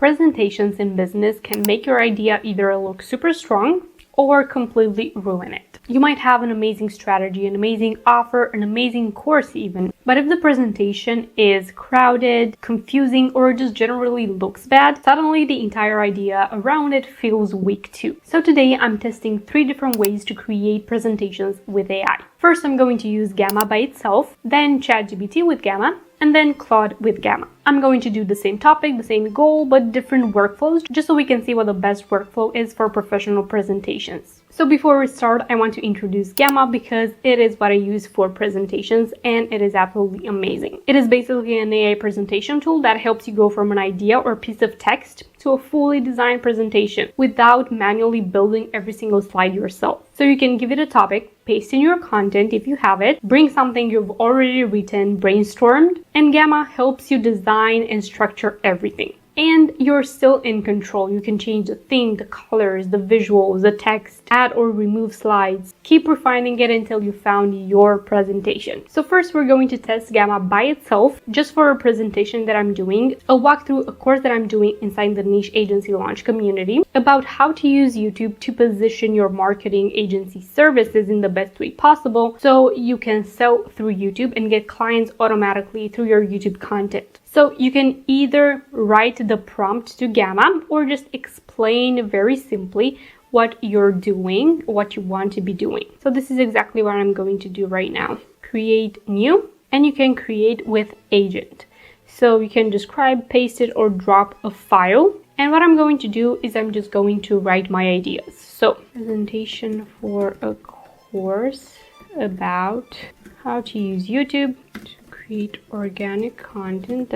Presentations in business can make your idea either look super strong or completely ruin it. You might have an amazing strategy, an amazing offer, an amazing course even, but if the presentation is crowded, confusing, or just generally looks bad, suddenly the entire idea around it feels weak too. So today I'm testing 3 different ways to create presentations with AI. First, I'm going to use Gamma by itself, then ChatGPT with Gamma, and then Claude with Gamma. I'm going to do the same topic, the same goal, but different workflows, just so we can see what the best workflow is for professional presentations. So before we start, I want to introduce Gamma because it is what I use for presentations and it is absolutely amazing. It is basically an AI presentation tool that helps you go from an idea or piece of text to a fully designed presentation without manually building every single slide yourself. So you can give it a topic, paste in your content if you have it, bring something you've already written, brainstormed, and Gamma helps you design and structure everything. And you're still in control. You can change the theme, the colors, the visuals, the text, add or remove slides. Keep refining it until you found your presentation. So first we're going to test Gamma by itself, just for a presentation that I'm doing. I'll walk through a course that I'm doing inside the Niche Agency Launch community about how to use YouTube to position your marketing agency services in the best way possible so you can sell through YouTube and get clients automatically through your YouTube content. So you can either write the prompt to Gamma or just explain very simply what you're doing, what you want to be doing. So this is exactly what I'm going to do right now. Create new, and you can create with agent. So you can describe, paste it, or drop a file. And what I'm going to do is I'm just going to write my ideas. So presentation for a course about how to use YouTube to create organic content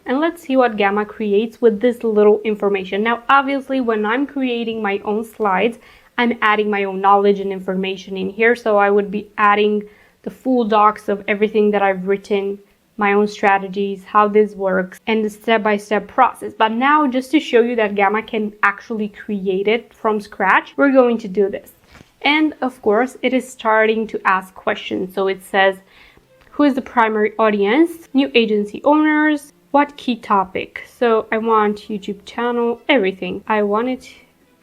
and let's see what Gamma creates with this little information. Now, obviously, when I'm creating my own slides, I'm adding my own knowledge and information in here. So I would be adding the full docs of everything that I've written, my own strategies, how this works, and the step-by-step process. But now, just to show you that Gamma can actually create it from scratch, we're going to do this. And of course, it is starting to ask questions. So it says, who is the primary audience? New agency owners. What key topic? So I want YouTube channel, everything. I want it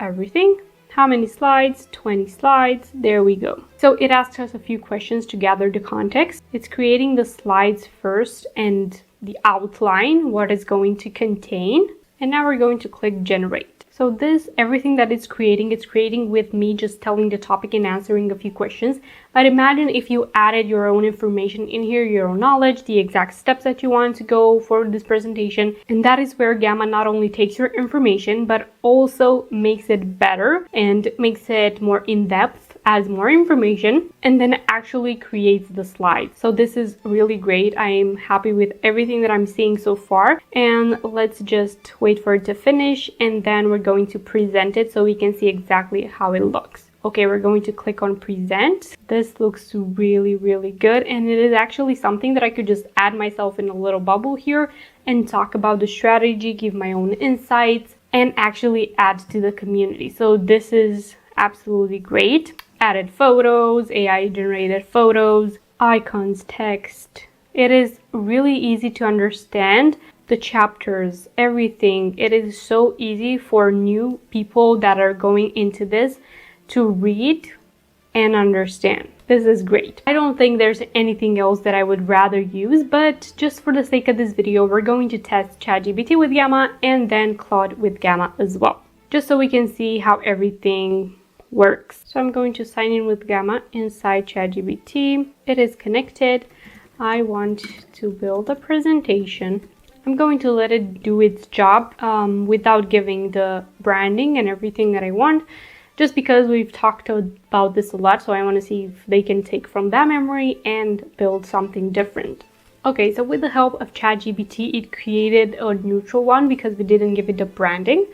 everything. How many slides? 20 slides. There we go. So it asks us a few questions to gather the context. It's creating the slides first and the outline, what it's going to contain. And now we're going to click generate. So this, everything that it's creating with me just telling the topic and answering a few questions. But imagine if you added your own information in here, your own knowledge, the exact steps that you want to go for this presentation. And that is where Gamma not only takes your information, but also makes it better and makes it more in-depth, adds more information, and then actually creates the slides. So this is really great. I am happy with everything that I'm seeing so far. And let's just wait for it to finish, and then we're going to present it so we can see exactly how it looks. Okay, we're going to click on present. This looks really, really good. And it is actually something that I could just add myself in a little bubble here and talk about the strategy, give my own insights, and actually add to the community. So this is absolutely great. Added photos, AI generated photos, icons, text. It is really easy to understand the chapters, everything. It is so easy for new people that are going into this to read and understand. This is great. I don't think there's anything else that I would rather use, but just for the sake of this video, we're going to test ChatGPT with Gamma and then Claude with Gamma as well, just so we can see how everything works. So I'm going to sign in with Gamma inside ChatGPT. It is connected. I want to build a presentation. I'm going to let it do its job without giving the branding and everything that I want, just because we've talked about this a lot. So I want to see if they can take from that memory and build something different. Okay, so with the help of ChatGPT, it created a neutral one because we didn't give it the branding.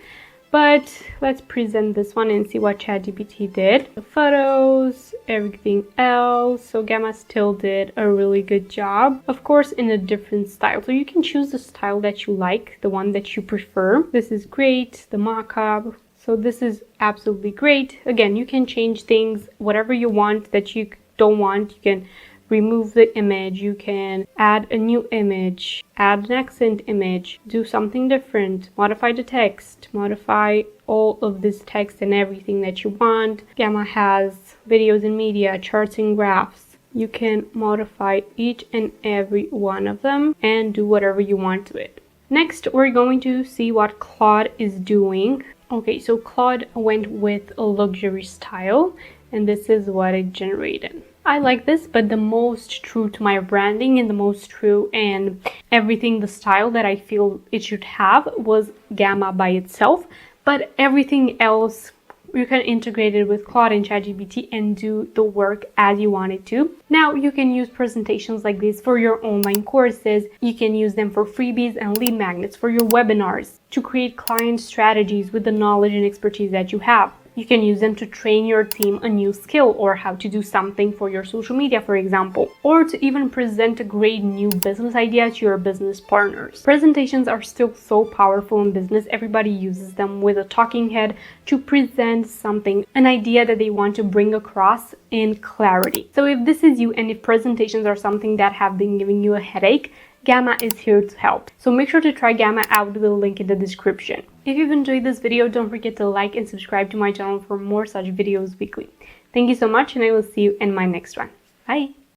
But let's present this one and see what ChatGPT did. The photos, everything else. So Gamma still did a really good job. Of course, in a different style. So you can choose the style that you like, the one that you prefer. This is great, the mock-up. So this is absolutely great. Again, you can change things, whatever you want that you don't want. You can remove the image, you can add a new image, add an accent image, do something different, modify the text, modify all of this text and everything that you want. Gamma has videos and media, charts and graphs. You can modify each and every one of them and do whatever you want to it. Next, we're going to see what Claude is doing. Okay, so Claude went with a luxury style, and this is what it generated. I like this, but the most true to my branding and the most true and everything, the style that I feel it should have was Gamma by itself, but everything else you can integrate it with Claude and ChatGPT and do the work as you want it to. Now you can use presentations like this for your online courses. You can use them for freebies and lead magnets for your webinars, to create client strategies with the knowledge and expertise that you have. You can use them to train your team a new skill or how to do something for your social media, for example, or to even present a great new business idea to your business partners. Presentations are still so powerful in business. Everybody uses them with a talking head to present something, an idea that they want to bring across in clarity. So if this is you and if presentations are something that have been giving you a headache, Gamma is here to help. So make sure to try Gamma out with the link in the description. If you've enjoyed this video, don't forget to like and subscribe to my channel for more such videos weekly. Thank you so much, and I will see you in my next one. Bye!